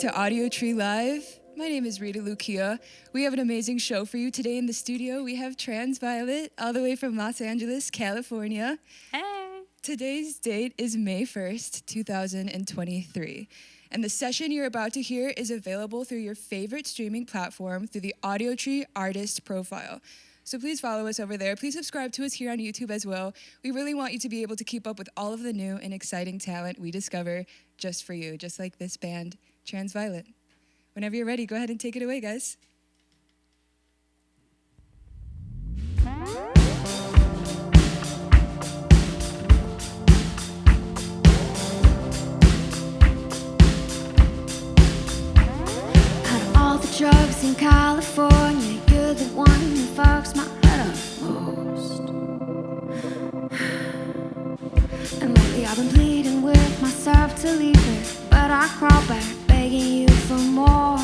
to Audiotree Live. My name is Rita Lukea. We have an amazing show for you today in the studio. We have Transviolet, all the way from Los Angeles, California. Hey! Today's date is May 1st, 2023. And the session you're about to hear is available through your favorite streaming platform through the Audiotree artist profile. So please follow us over there. Please subscribe to us here on YouTube as well. We really want you to be able to keep up with all of the new and exciting talent we discover just for you, just like this band, Transviolet. Whenever you're ready, go ahead and take it away, guys. Drugs in California, you're the one who fucks my head up most. And lately I've been pleading with myself to leave it, but I crawl back begging you for more.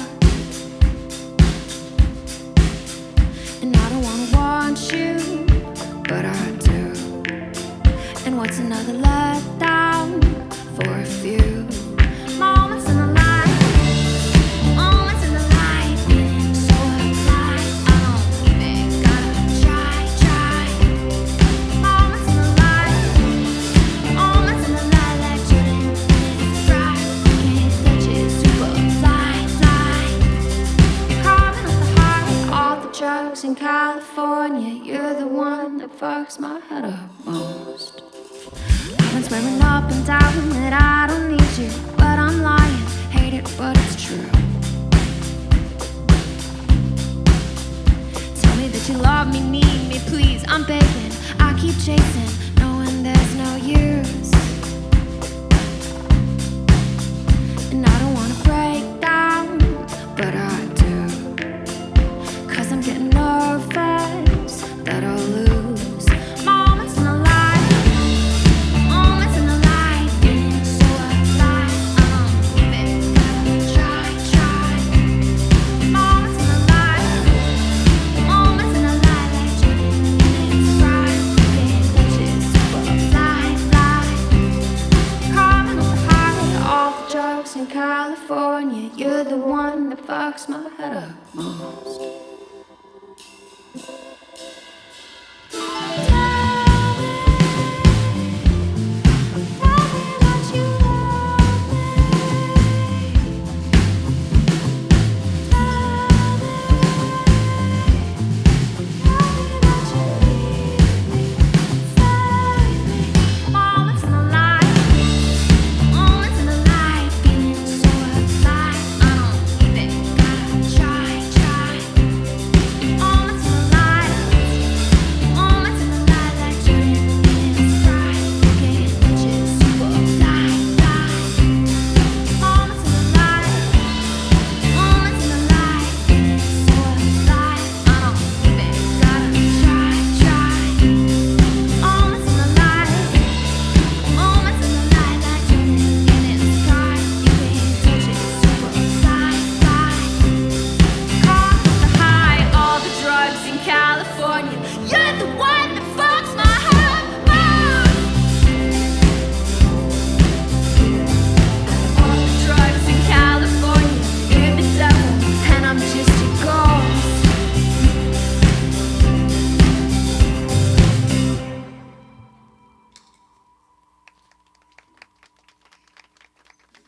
And I don't wanna want you, but I do. And what's another letdown for a few moments in the life? In California, you're the one that fucks my head up most. I've been swearing up and down that I don't need you, but I'm lying, hate it, but it's true. Tell me that you love me, need me, please, I'm begging. I keep chasing, knowing there's no use. And I don't wanna break down, but I do. I'm getting nervous that I'll lose moments in the life, moments in the life, feeling so alive. I don't even gotta try. Moments in the life, moments in the life, like Jordan in his prime. Getting bitches super fly. Coming off the high, all the drugs in California. You're the one that fucks my head up most.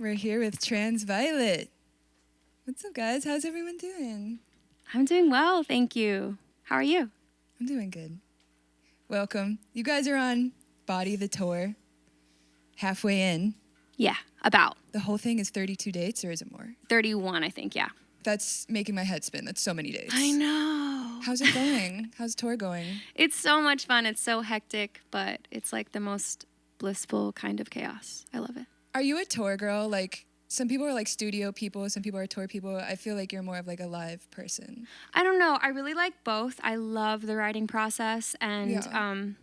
We're here with Transviolet. What's up, guys? How's everyone doing? I'm doing well, thank you. How are you? I'm doing good. Welcome. You guys are on Body the Tour, halfway in. Yeah, about. The whole thing is 32 dates, or is it more? 31, I think, yeah. That's making my head spin. That's so many dates. I know. How's it going? How's the tour going? It's so much fun. It's so hectic, but it's like the most blissful kind of chaos. I love it. Are you a tour girl? Like, some people are like studio people, some people are tour people. I feel like you're more of like a live person. I don't know. I really like both. I love the writing process, and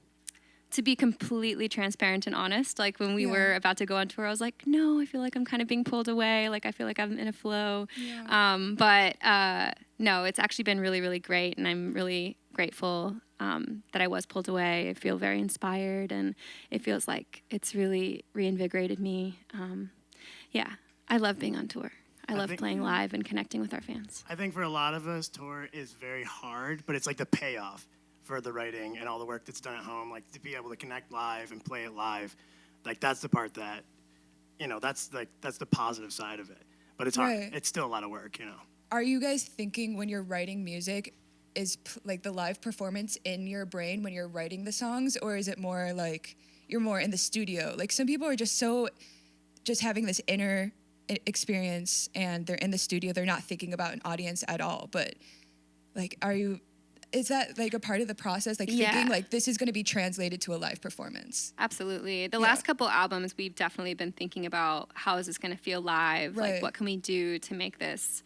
to be completely transparent and honest, like when we were about to go on tour, I was like, no, I feel like I'm kind of being pulled away. Like I feel like I'm in a flow. Yeah. No, it's actually been really, really great, and I'm really grateful that I was pulled away. I feel very inspired, and it feels like it's really reinvigorated me. Yeah, I love being on tour. I love playing live and connecting with our fans. I think for a lot of us, tour is very hard, but it's like the payoff for the writing and all the work that's done at home, like to be able to connect live and play it live. Like that's the part that, that's the positive side of it. But it's hard. Right. It's still a lot of work, Are you guys thinking when you're writing music, is like the live performance in your brain when you're writing the songs, or is it more like you're more in the studio? Like some people are just having this inner experience and they're in the studio, they're not thinking about an audience at all. But like, is that like a part of the process? Like thinking like this is going to be translated to a live performance? Absolutely. The last couple albums, we've definitely been thinking about how is this going to feel live? Right. Like what can we do to make this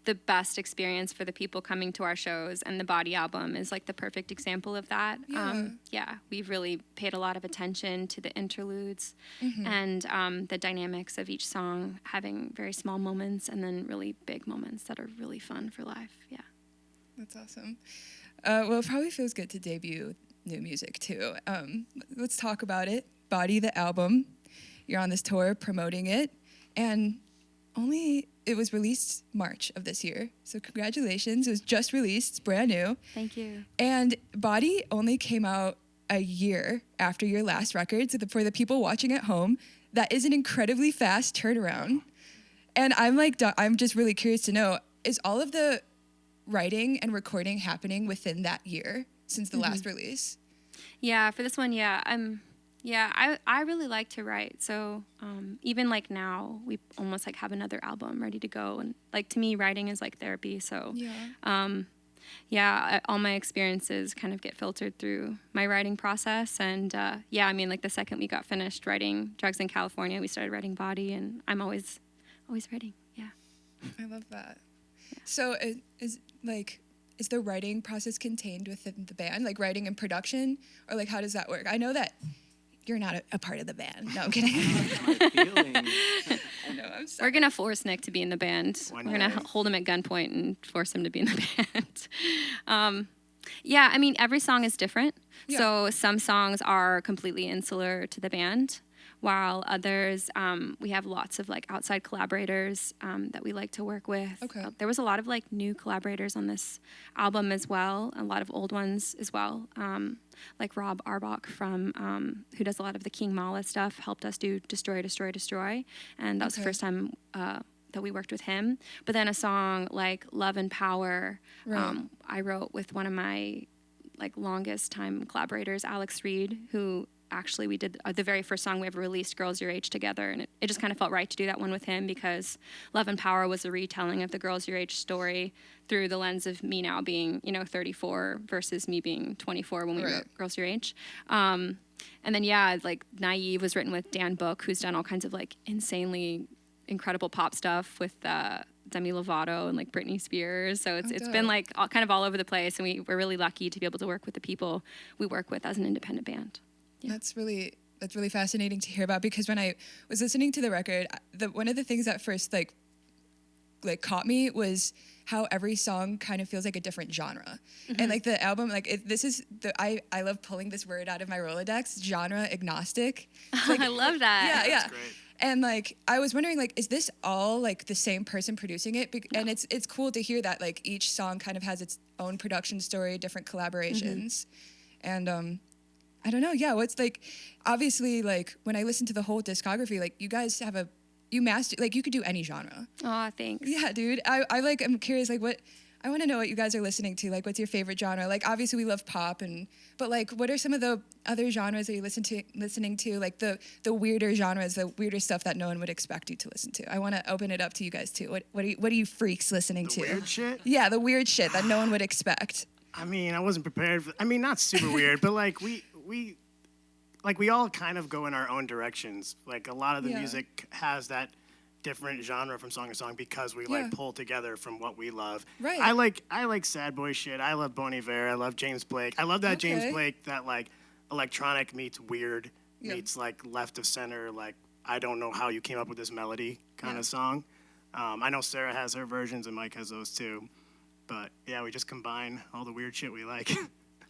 the best experience for the people coming to our shows? And the Body album is like the perfect example of that. We've really paid a lot of attention to the interludes and the dynamics of each song, having very small moments and then really big moments that are really fun for live. Yeah. That's awesome. Well, it probably feels good to debut new music too. Let's talk about it. Body, the album. You're on this tour promoting it, and it was released March of this year. So congratulations. It was just released. It's brand new. Thank you. And Body only came out a year after your last record. So for the people watching at home, that is an incredibly fast turnaround. And I'm just really curious to know, is all of the writing and recording happening within that year since the last release? Yeah, for this one, I really like to write. So even like now, we almost like have another album ready to go. And like to me, writing is like therapy. So all my experiences kind of get filtered through my writing process. And like the second we got finished writing Drugs in California, we started writing Body, and I'm always writing. Yeah. I love that. Yeah. So is the writing process contained within the band, like writing and production, or like how does that work? I know that you're not a part of the band. No, I'm kidding. I know, I'm sorry. We're going to force Nick to be in the band. We're going to hold him at gunpoint and force him to be in the band. Every song is different. Yeah. So some songs are completely insular to the band, while others, we have lots of like outside collaborators that we like to work with. Okay. There was a lot of like new collaborators on this album as well, a lot of old ones as well. Like Rob Arbach from, who does a lot of the King Mala stuff, helped us do Destroy, Destroy, Destroy. And that was the first time that we worked with him. But then a song like Love and Power, I wrote with one of my like longest time collaborators, Alex Reed, who actually we did the very first song we ever released, Girls Your Age, together. And it just kind of felt right to do that one with him because Love and Power was a retelling of the Girls Your Age story through the lens of me now being, 34 versus me being 24 when we wrote Girls Your Age. And then, like Naïve was written with Dan Book, who's done all kinds of like insanely incredible pop stuff with Demi Lovato and like Britney Spears. So it's been like kind of all over the place. And we're really lucky to be able to work with the people we work with as an independent band. Yeah. That's really fascinating to hear about, because when I was listening to the record, one of the things that first like caught me was how every song kind of feels like a different genre. And like the album, like I love pulling this word out of my Rolodex, genre agnostic. Like, I love that. Yeah. That's great. And like I was wondering, like, is this all like the same person producing it? And it's cool to hear that like each song kind of has its own production story, different collaborations. And I don't know. Yeah, what's like, obviously, like when I listen to the whole discography, like you guys have you master, like you could do any genre. Oh, thanks. Yeah, dude. I'm curious, like I want to know what you guys are listening to. Like, what's your favorite genre? Like, obviously we love pop, but like, what are some of the other genres that you listening to? Like the weirder genres, the weirder stuff that no one would expect you to listen to. I want to open it up to you guys too. What are you freaks listening to? Weird shit? Yeah, the weird shit that no one would expect. I mean, I wasn't prepared for. I mean, not super weird, but like we all kind of go in our own directions. Like a lot of the music has that different genre from song to song because we like pull together from what we love. Right. I like sad boy shit. I love Bon Iver. I love James Blake. I love that James Blake, that like electronic meets weird meets like left of center. Like I don't know how you came up with this melody kind of song. I know Sarah has her versions and Mike has those too. But yeah, we just combine all the weird shit we like.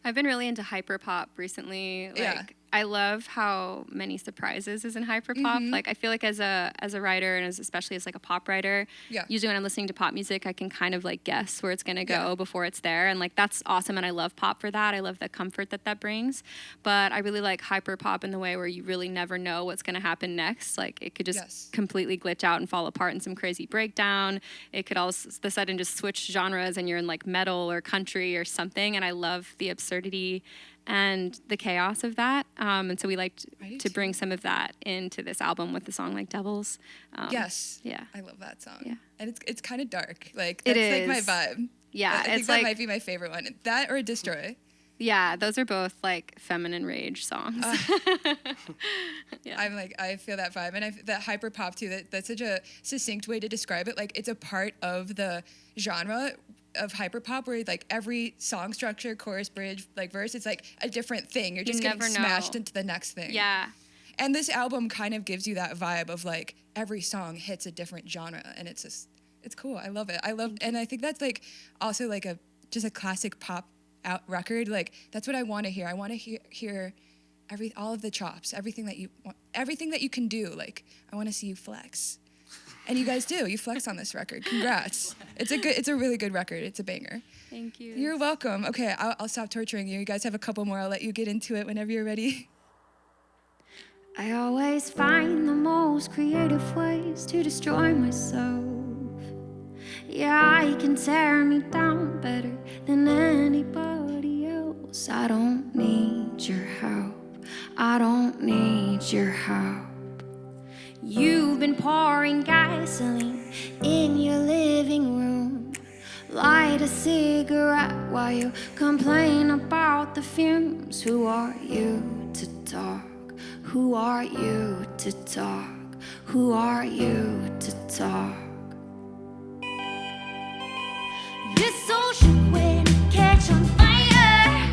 I've been really into hyper pop recently. Like I love how many surprises is in hyperpop. Like I feel like as a writer and especially as like a pop writer, usually when I'm listening to pop music, I can kind of like guess where it's gonna go before it's there, and like that's awesome. And I love pop for that. I love the comfort that brings. But I really like hyperpop in the way where you really never know what's gonna happen next. Like it could just completely glitch out and fall apart in some crazy breakdown. It could all of a sudden just switch genres and you're in like metal or country or something. And I love the absurdity and the chaos of that. And so we liked to bring some of that into this album with the song like Devils. Yes. Yeah. I love that song. Yeah. And it's kind of dark. Like, that's like my vibe. Yeah. I think that might be my favorite one. That or Destroy. Yeah, those are both like feminine rage songs. I feel that vibe. And that hyper pop too, that's such a succinct way to describe it. Like it's a part of the genre of hyperpop where like every song structure, chorus, bridge, like verse, it's like a different thing. You're just getting smashed into the next thing. Yeah. And this album kind of gives you that vibe of like every song hits a different genre, and it's cool. I love it. And I think that's like also like just a classic pop out record. Like that's what I want to hear. I want to hear all of the chops, everything that you can do. Like I want to see you flex. And you guys do. You flex on this record. Congrats. It's a really good record. It's a banger. Thank you. You're welcome. Okay, I'll stop torturing you. You guys have a couple more. I'll let you get into it whenever you're ready. I always find the most creative ways to destroy myself. Yeah, I can tear me down better than anybody else. I don't need your help. I don't need your help. You've been pouring gasoline in your living room. Light a cigarette while you complain about the fumes. Who are you to talk? Who are you to talk? Who are you to talk? You're so shook when you catch on fire.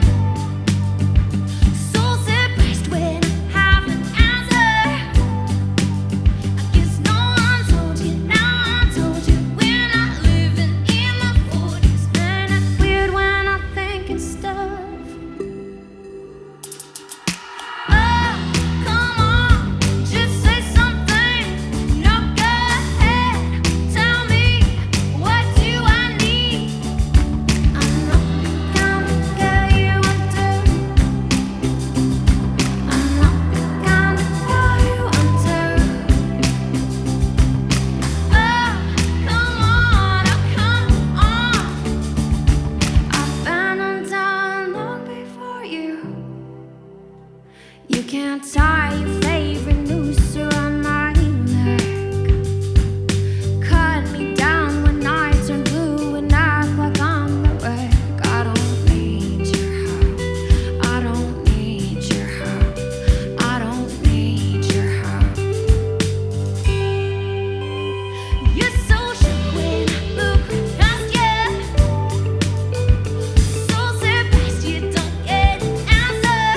So surprised when I have an answer. I guess no one told you, now I told you. We're not living in the 40s. And it's weird when I think and stuff. Oh, come on, just say something. Knock ahead, tell me, what do I need? I'm not gonna tell you what to. I'm not gonna tell you what to. Oh, come on. I've been undone long before you. You can't tie your favorite noose around my neck. Cut me down when I turn blue and act like I'm a wreck. I don't need your help. I don't need your help. I don't need your help. You're so shook when I look past you. So surprised you don't get an answer.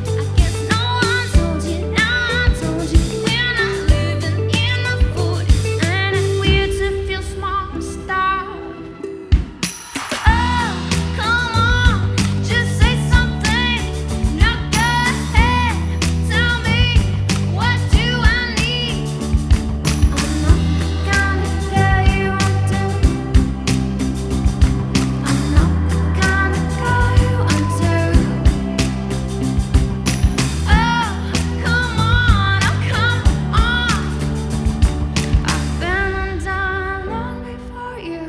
I guess no one told you, now I told you. We're not living in the 40s, and it's weird to feel small. Stop. Oh, come on, just say something. Knock ahead, tell me, what do I need? I'm not gonna tell you what to. I'm not gonna call you unto. Oh, come on. I've been undone long before you.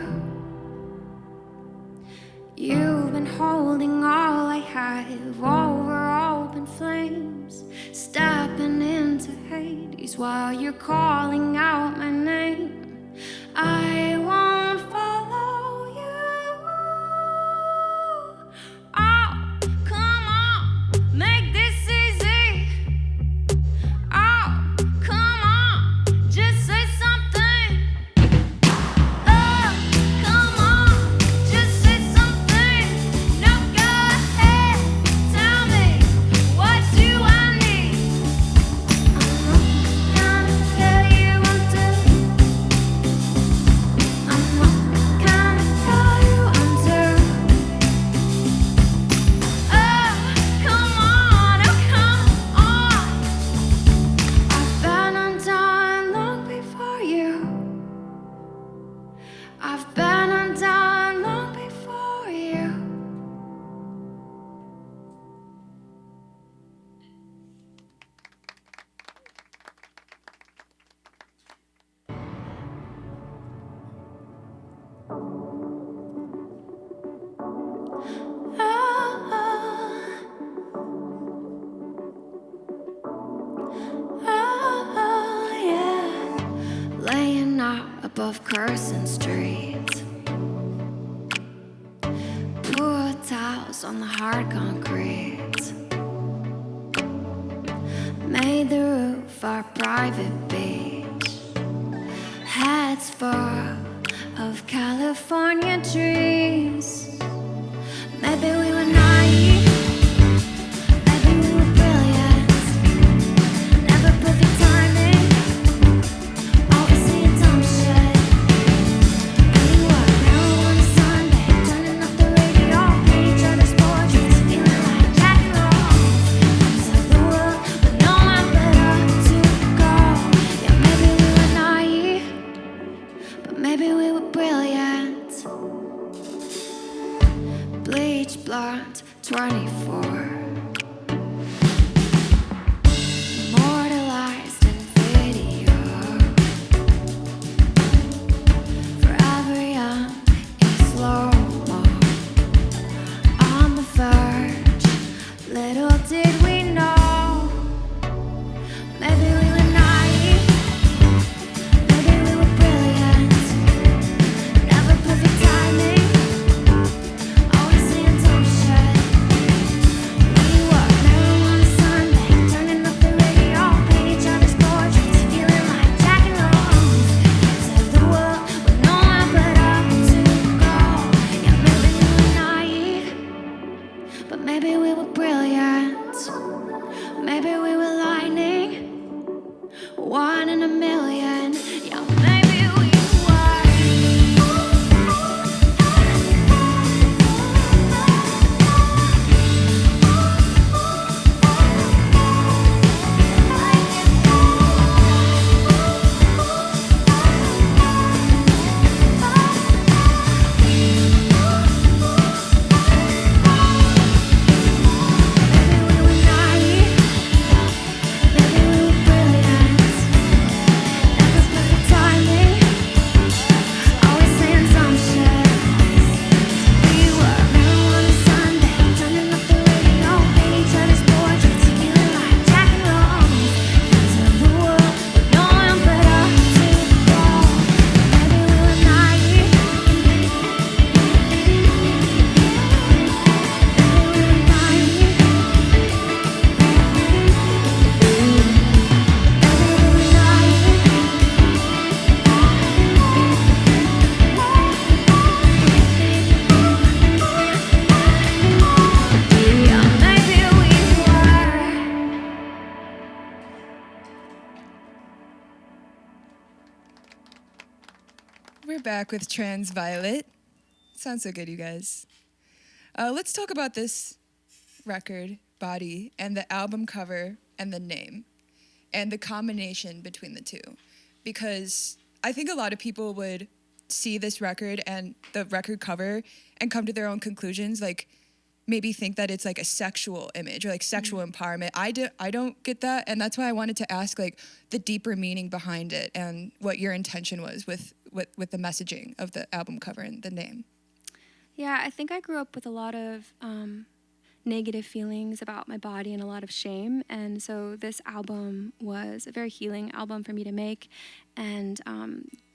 You've been holding all I have over open flames, stepping into Hades while you're calling out my name. I won't follow you. Oh, come on, make this easy. Oh, come on, just say something. Oh, come on, just say something. No, go ahead, tell me, what do I need? I'm not gonna tell you what to. I've been undone long before you. Laying out above Carson Street, poor towels on the hard concrete, made the roof our private beach, heads full of California trees. Maybe we were naive, maybe we were brilliant, never perfect timing. Bleach blonde, 24, immortalized in video, forever young in slow-mo, on the verge, little did we know, maybe we were naive, maybe we were brilliant, never perfect timing. Maybe we were brilliant, maybe we were lightning, one in a million, yeah, maybe we We're back with Transviolet. Sounds so good, you guys. Let's talk about this record, Body, and the album cover and the name, and the combination between the two. Because I think a lot of people would see this record and the record cover and come to their own conclusions, like maybe think that it's like a sexual image or like sexual empowerment. I don't get that, and that's why I wanted to ask like the deeper meaning behind it and what your intention was with the messaging of the album cover and the name. Yeah, I think I grew up with a lot of negative feelings about my body and a lot of shame, and so this album was a very healing album for me to make, and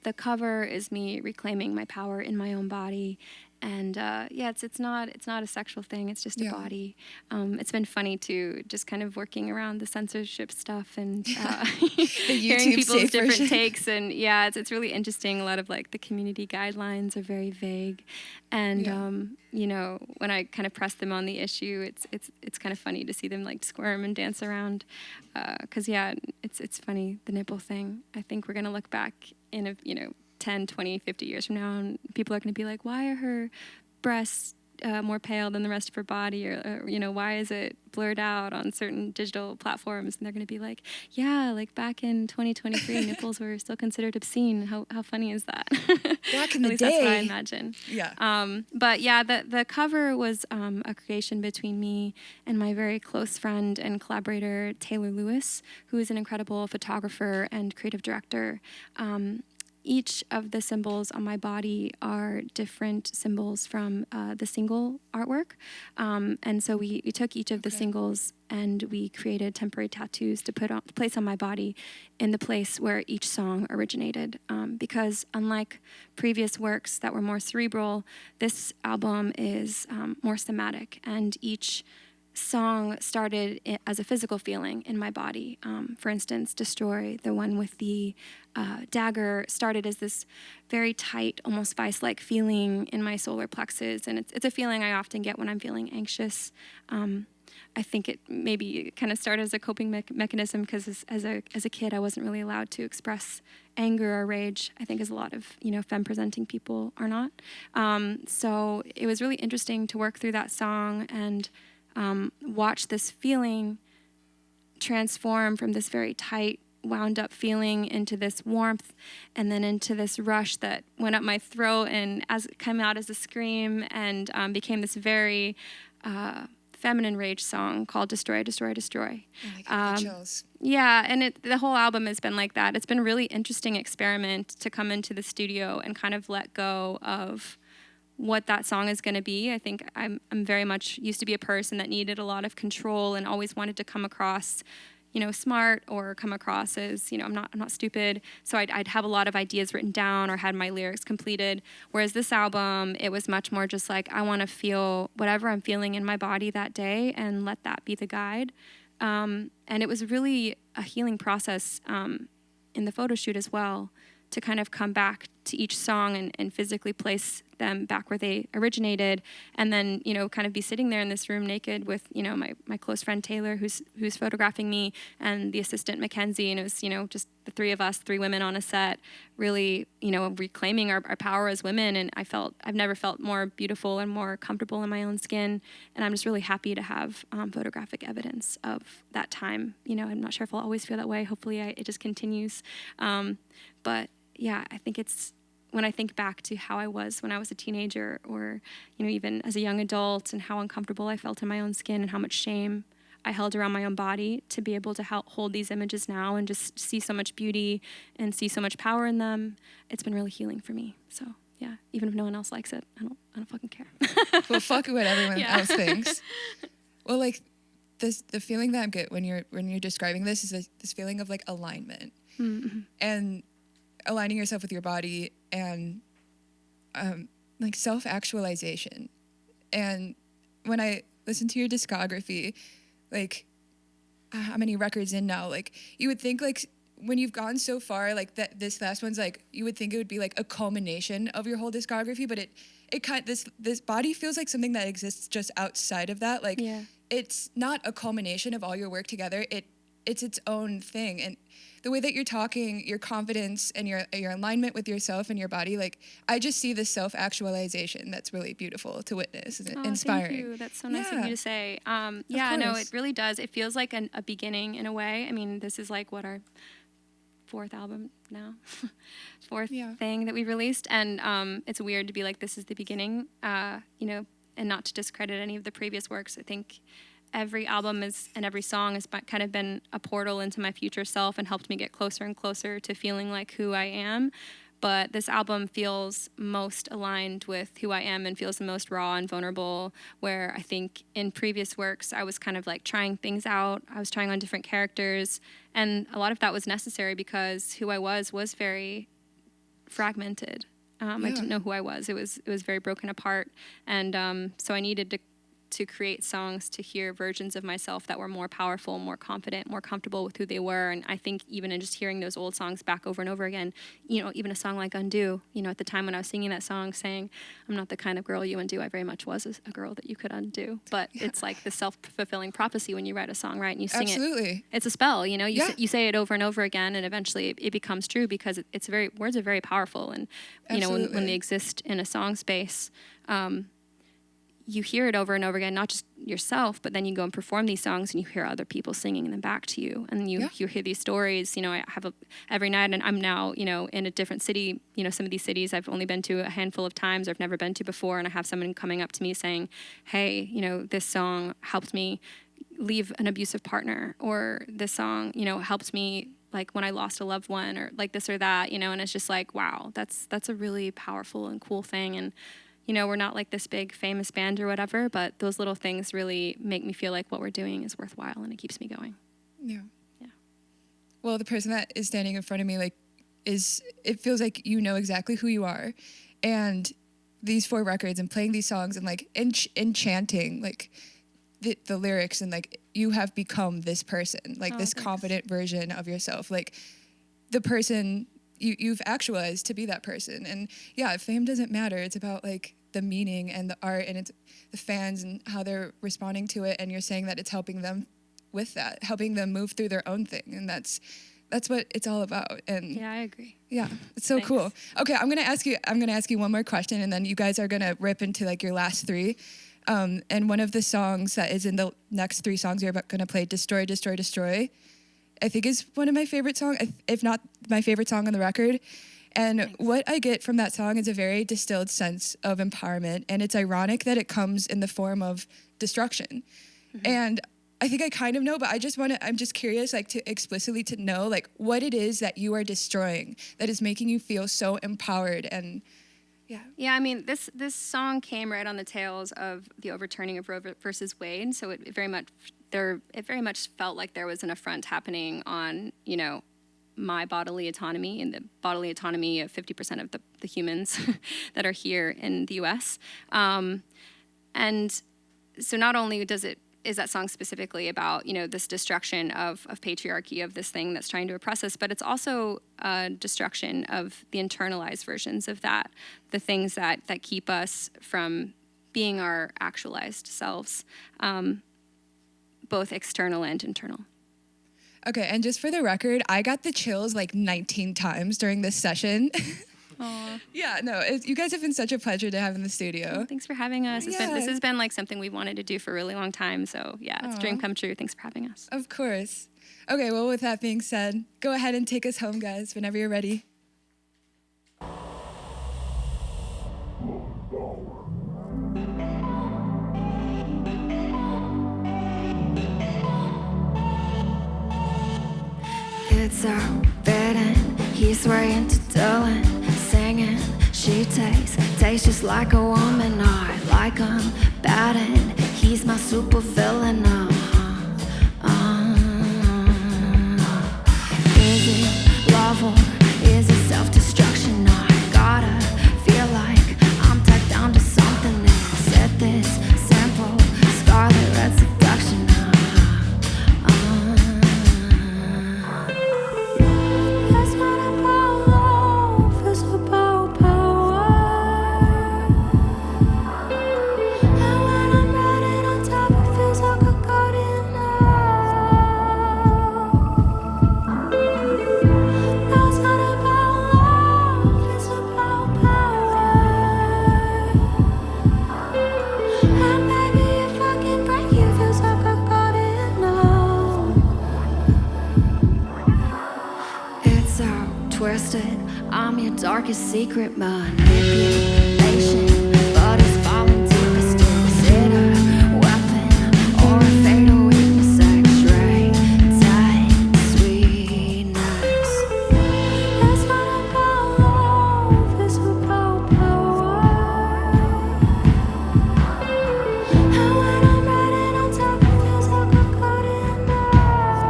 the cover is me reclaiming my power in my own body. And it's not a sexual thing. It's just a body. It's been funny too, just kind of working around the censorship stuff and hearing people's different takes. And it's really interesting. A lot of like the community guidelines are very vague, and when I kind of press them on the issue, it's kind of funny to see them like squirm and dance around. Because it's funny, the nipple thing. I think we're gonna look back in 10, 20, 50 years from now, and people are going to be like, why are her breasts more pale than the rest of her body, or why is it blurred out on certain digital platforms? And they're going to be like, yeah, like back in 2023, nipples were still considered obscene. How funny is that? Back in the At least day. that's what I imagine. Yeah. But yeah, the cover was a creation between me and my very close friend and collaborator, Taylor Lewis, who is an incredible photographer and creative director. Each of the symbols on my body are different symbols from the single artwork. And so we took each of the singles and we created temporary tattoos to place on my body in the place where each song originated. Because unlike previous works that were more cerebral, this album is more thematic, and each song started as a physical feeling in my body. For instance, Destroy, the one with the dagger, started as this very tight, almost vice-like feeling in my solar plexus, and it's a feeling I often get when I'm feeling anxious. I think it maybe kind of started as a coping mechanism because as a kid I wasn't really allowed to express anger or rage, I think, as a lot of femme-presenting people are not. So it was really interesting to work through that song and watch this feeling transform from this very tight, wound up feeling into this warmth, and then into this rush that went up my throat and came out as a scream, and became this very feminine rage song called Destroy, Destroy, Destroy. Oh my God, the chills. Yeah, and the whole album has been like that. It's been a really interesting experiment to come into the studio and kind of let go of what that song is going to be. I think I'm very much used to be a person that needed a lot of control and always wanted to come across, smart, or come across as, I'm not stupid. So I'd have a lot of ideas written down or had my lyrics completed. Whereas this album, it was much more just like, I want to feel whatever I'm feeling in my body that day and let that be the guide. And it was really a healing process in the photo shoot as well, to kind of come back to each song and physically place them back where they originated, and then kind of be sitting there in this room naked with my close friend Taylor, who's photographing me, and the assistant Mackenzie, and it was just the three of us, three women on a set, really reclaiming our power as women. And I've never felt more beautiful and more comfortable in my own skin, and I'm just really happy to have photographic evidence of that time. I'm not sure if I'll always feel that way. Hopefully it just continues, but yeah, I think it's when I think back to how I was when I was a teenager, or even as a young adult, and how uncomfortable I felt in my own skin and how much shame I held around my own body, to be able to hold these images now and just see so much beauty and see so much power in them. It's been really healing for me. So yeah, even if no one else likes it, I don't fucking care. Well, fuck what everyone else thinks. Well, like the feeling that I'm getting when you're describing this is this feeling of like alignment, and aligning yourself with your body, and like self-actualization. And when I listen to your discography, like how many records in now, like you would think, like when you've gone so far, like that this last one's like, you would think it would be like a culmination of your whole discography, but it kind this body feels like something that exists just outside of that. Like it's not a culmination of all your work together. It's its own thing. And the way that you're talking, your confidence and your alignment with yourself and your body, like I just see this self-actualization that's really beautiful to witness and inspiring. Thank you. That's so nice of you to say. Yeah, no, it really does. It feels like a beginning in a way. I mean, this is like our fourth album now, fourth thing that we released, and it's weird to be like, this is the beginning, and not to discredit any of the previous works. I think every album and every song has kind of been a portal into my future self and helped me get closer and closer to feeling like who I am. But this album feels most aligned with who I am and feels the most raw and vulnerable, where I think in previous works I was kind of like trying things out. I was trying on different characters, and a lot of that was necessary because who I was very fragmented. I didn't know who I was. It was very broken apart, and so I needed to create songs to hear versions of myself that were more powerful, more confident, more comfortable with who they were. And I think even in just hearing those old songs back over and over again, even a song like Undo, at the time when I was singing that song, saying, I'm not the kind of girl you undo, I very much was a girl that you could undo. But it's like the self-fulfilling prophecy when you write a song, right? And you sing it. It's a spell, you say it over and over again, and eventually it becomes true because words are very powerful. And, when they exist in a song space, you hear it over and over again, not just yourself, but then you go and perform these songs and you hear other people singing them back to you. And you hear these stories. You know, I have every night, and I'm now, you know, in a different city. You know, some of these cities I've only been to a handful of times or I've never been to before. And I have someone coming up to me saying, hey, you know, this song helped me leave an abusive partner, or this song, you know, helped me like when I lost a loved one, or like this or that, you know. And it's just like, wow, that's a really powerful and cool thing. And you know, we're not like this big famous band or whatever, but those little things really make me feel like what we're doing is worthwhile, and it keeps me going. Yeah. Yeah. Well, the person that is standing in front of me, like, it feels like you know exactly who you are. And these 4 records and playing these songs and like enchanting, like the lyrics, and like you have become this person, like this confident version of yourself, like the person you've actualized to be that person. And yeah, fame doesn't matter. It's about like the meaning and the art, and it's the fans and how they're responding to it. And you're saying that it's helping them with that, helping them move through their own thing. And that's what it's all about. And yeah, I agree. Yeah, it's so cool. Okay, I'm gonna ask you one more question, and then you guys are gonna rip into like your last 3. And one of the songs that is in the next 3 songs you're gonna play, Destroy, Destroy, Destroy, I think is one of my favorite songs, if not my favorite song on the record. And what I get from that song is a very distilled sense of empowerment. And it's ironic that it comes in the form of destruction. Mm-hmm. And I think I kind of know, but I'm just curious, like, to explicitly to know, like, what it is that you are destroying that is making you feel so empowered. And yeah, I mean, this song came right on the tails of the overturning of Roe versus Wade. So it very much felt like there was an affront happening on, you know, my bodily autonomy and the bodily autonomy of 50% of the humans that are here in the U.S. And so not only is that song specifically about, you know, this destruction of patriarchy, of this thing that's trying to oppress us, but it's also a destruction of the internalized versions of that, the things that keep us from being our actualized selves, both external and internal. Okay, and just for the record, I got the chills like 19 times during this session. Aww. Yeah, no, you guys have been such a pleasure to have in the studio. Well, thanks for having us. This has been like something we wanted to do for a really long time. So yeah, it's a dream come true. Thanks for having us. Of course. Okay, well, with that being said, go ahead and take us home, guys, whenever you're ready. It's our fitting, he's way into Dylan, singing. She tastes just like a woman. I like him bad, and he's my super villain. Is it love or is it self-destruction? I gotta feel like I'm tied down to something and set this simple scarlet red seduction. It's not about love, it's about power. And when I'm riding on top, it feels like I got enough. No, it's not about love, it's about power. And baby, if I can break you, feels like I got enough. It's so twisted, I'm your darkest secret, manipulation. But it's volunteer, is it a weapon or a fatal weakness? X-ray, tight sweetness. It's not about love, it's about power. And when I'm riding on top, it feels like I got enough.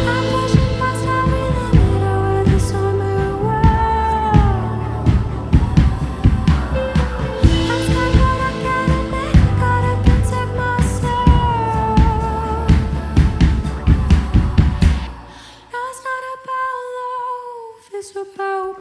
I'm pushing past every limit, I wear the summer world. I'm scared, but I can't admit it, gotta protect myself. No, it's not about love, it's about power.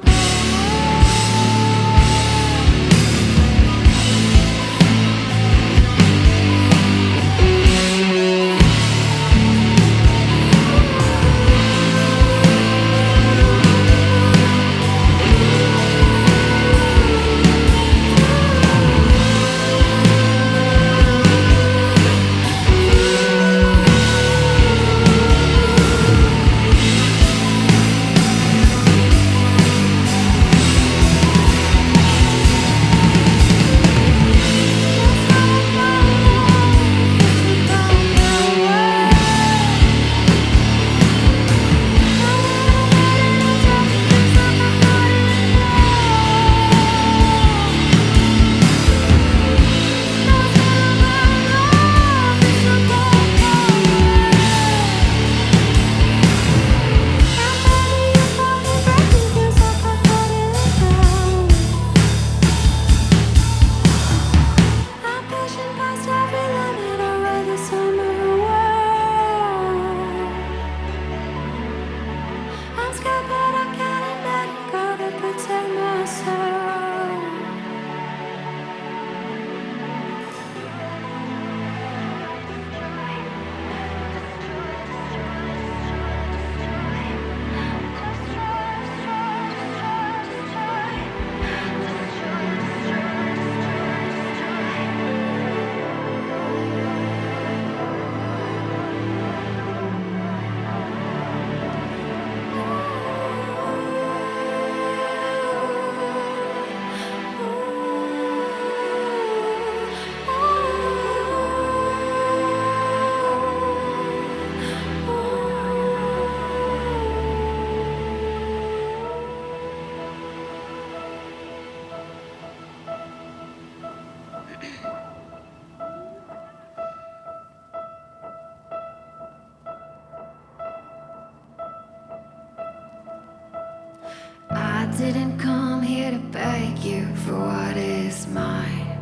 didn't come here to beg you for what is mine.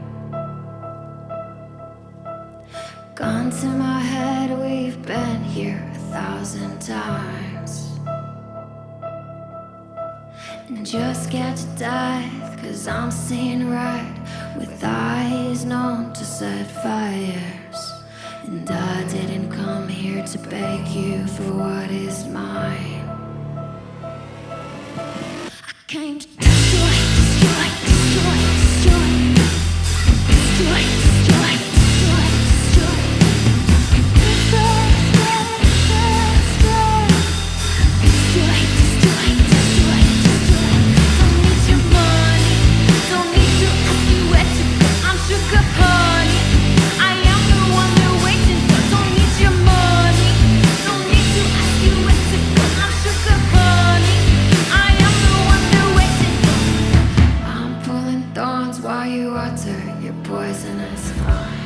Gun to my head, we've been here 1,000 times. And just get to death, 'cause I'm seeing red with eyes known to set fires. And I didn't come here to beg you for what is mine. I came to destroy, destroy, destroy, destroy. Destroy, destroy, destroy, destroy. Destroy, destroy, destroy, destroy, destroy. Don't need your money, don't need to ask you where to go. I'm sugar honey, I am the one they're waiting for. Don't need your money, don't need to ask you where to go. I'm sugar honey, I am the one they're waiting for. I'm pulling thorns while you water your poisonous mind.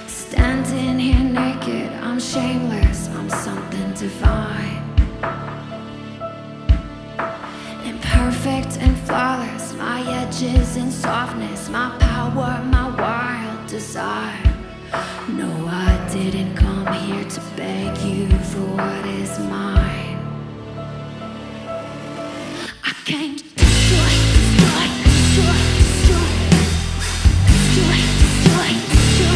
Standing here naked, I'm shameless, I'm something divine. Imperfect and flawless, my edges and softness, my power, my wild desire. No, I didn't come here to beg you for what is mine. I came to destroy, destroy, destroy, destroy. Destroy, destroy, destroy,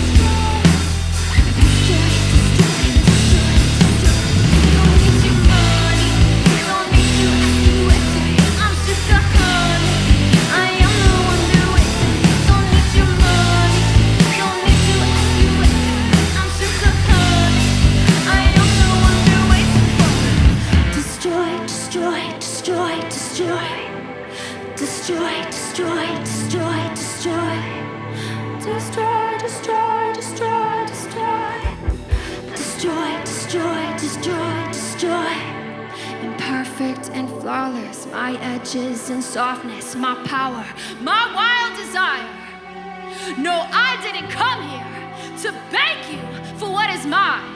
destroy. Destroy, destroy, destroy, destroy. Don't need your money, don't need to ask you where to go. I'm sugar honey, I am the one they're waiting for. Don't need your money, don't need to ask you where to go. I'm sugar honey, I am the one they're waiting for. Destroy, destroy, destroy, destroy. Destroy, destroy, destroy, destroy. Destroy, destroy, destroy, destroy. Destroy, destroy, destroy, destroy. Imperfect and flawless, my edges and softness, my power, my wild desire. No, I didn't come here to beg you for what is mine.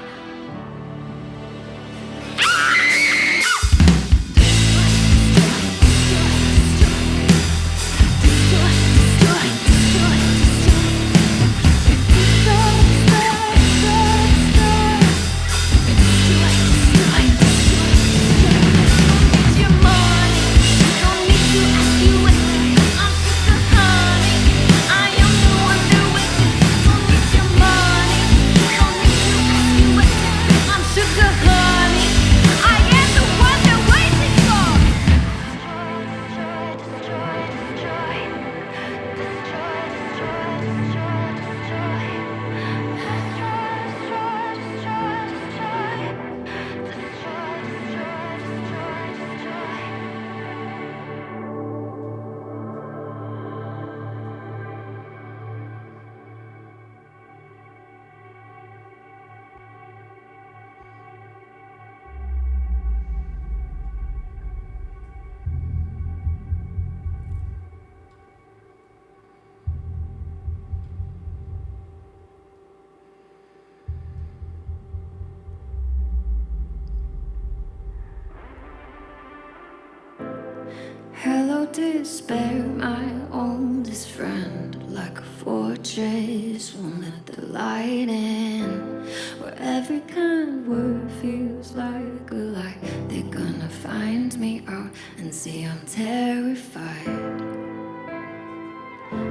Hello, despair, my oldest friend. Like a fortress, won't let the light in. Where every kind word feels like a lie. They're gonna find me out and see I'm terrified.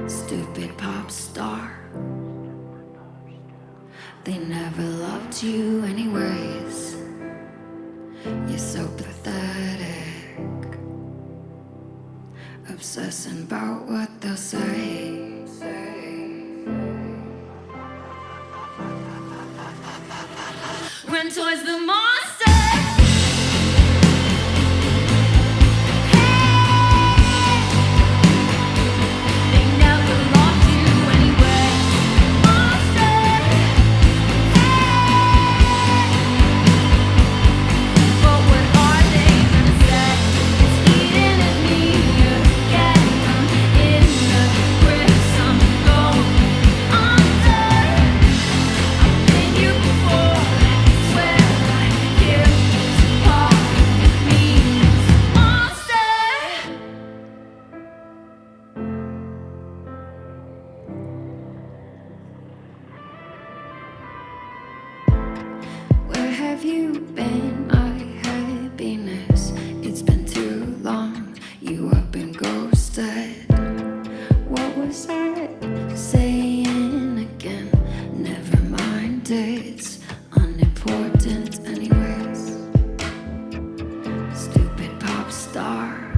Stupid pop star. They never loved you anyways. You're so pathetic. Obsessing about what they'll say. Run towards the monster. They never loved you anyway. Monster. But what are they gonna say? It's eating at me again. I'm in the grips. I'm going under. I've been here before. have you been, my happiness? It's been too long, you have been ghosted. What was I saying again? Never mind, it's unimportant anyways. Stupid pop star,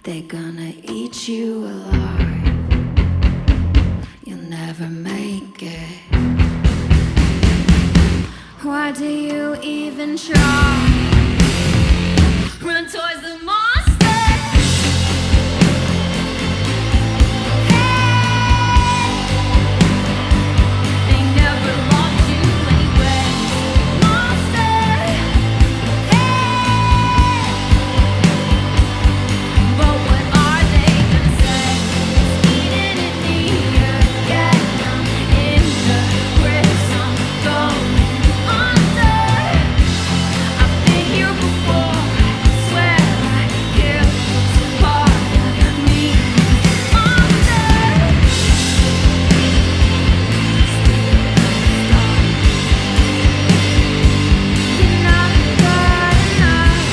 they're gonna eat you alive. You'll never make it. Why do you even try? Run towards the monster. They never loved you anyway. Monster. But what are they gonna say? Eating in the air, getting in the prison, going under. I've been here before. Swear I killed part of me. Monster. You're not good enough.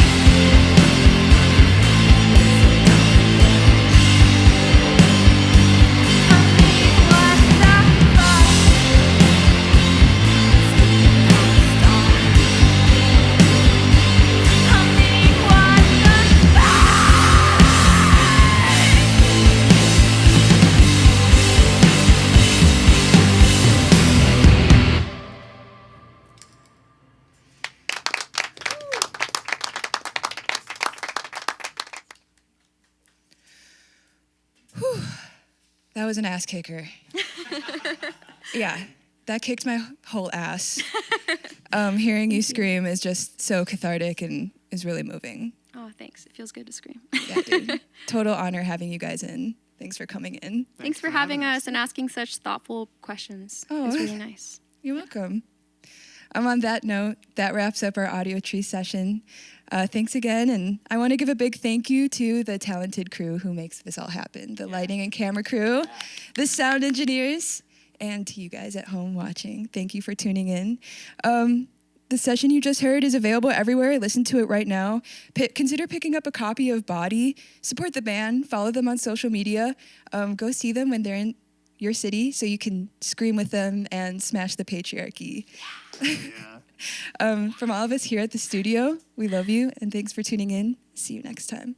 I mean, what the fuck? I mean, what the That was an ass kicker. Yeah, that kicked my whole ass. Hearing you scream is just so cathartic and is really moving. Oh, thanks. It feels good to scream. Yeah, dude. Total honor having you guys in. Thanks for coming in. Thanks for having us and asking such thoughtful questions. Oh. It's really nice. You're welcome. On that note, that wraps up our Audiotree session. Thanks again, and I want to give a big thank you to the talented crew who makes this all happen, the lighting and camera crew, the sound engineers, and to you guys at home watching. Thank you for tuning in. The session you just heard is available everywhere. Listen to it right now. Consider picking up a copy of Body. Support the band. Follow them on social media. Go see them when they're in your city so you can scream with them and smash the patriarchy. Yeah. From all of us here at the studio, we love you and thanks for tuning in. See you next time.